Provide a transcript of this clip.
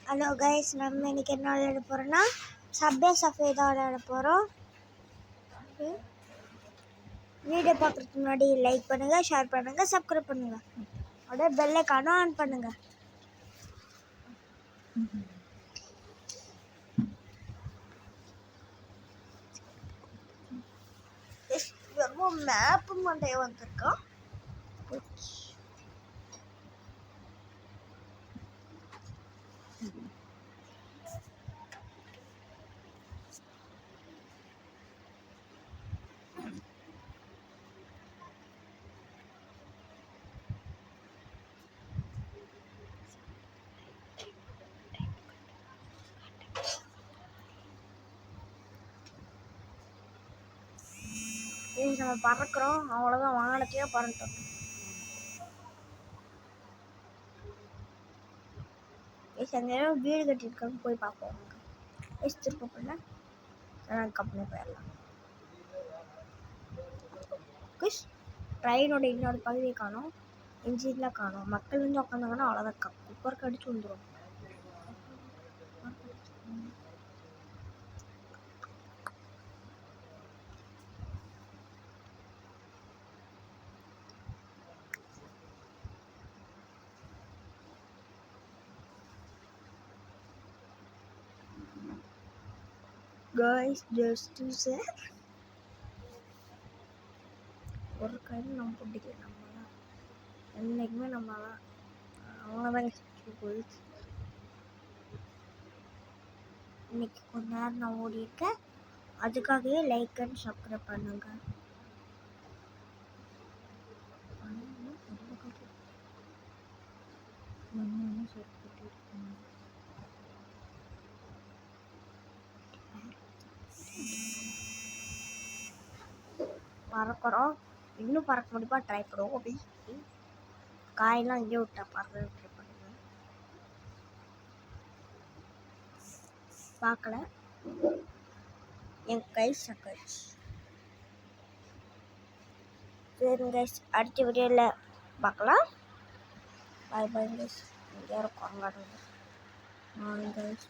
Hello guys, நம்ம இன்னைக்கு என்ன விளையாட போகிறோன்னா சப்வே சஃபே தான் விளையாட போகிறோம். வீடியோ பார்க்குறதுக்கு முன்னாடி லைக் பண்ணுங்கள், ஷேர் பண்ணுங்கள், சப்ஸ்கிரைப் பண்ணுங்கள், அப்படியே பெல் ஐகானும் ஆன் பண்ணுங்கள். ரொம்ப மேப்பு மண்டைய வந்திருக்கான். நம்ம பறக்கிறோம், அவ்வளோதான், வானத்தையே பறந்துட்டோம். அங்கேயும் வீடு கட்டியிருக்காங்க, போய் பார்ப்போம். திருப்ப பண்ண கம்பெனி போயிடலாம். ட்ரெயினோட இன்னொரு பகுதியை காணும், இன்ஜின்லாம் காணும். மக்கள் வந்து உட்காந்தாங்கன்னா அவ்வளோதான், குப்பர் கடிச்சு வந்துடும். Guys, just to say, ஒரு கையில் நம்ம பிடிக்கல, நம்ம தான் என்றைக்குமே நம்ம தான் அவ்வளோதான். போயிடுச்சு. இன்னைக்கு கொஞ்ச நேரம் நான் ஓடிருக்கேன், அதுக்காகவே லைக் அண்ட் சப்ஸ்கிரைப் பண்ணுங்க. பறக்கிறோம், இன்னும் பறக்க முடியுமா ட்ரை பண்ணுவோம். அப்படி காயெல்லாம் இங்கே விட்டா பறக்க ட்ரை பண்ணுங்க. பார்க்கல, என் கை சக்கரிச்சு. சரி கைஸ், அடுத்த வீடியோவில் பார்க்கலாம். பாய் பாய் கைஸ். இங்கே யாரும் குரங்காடுங்க கைஸ்.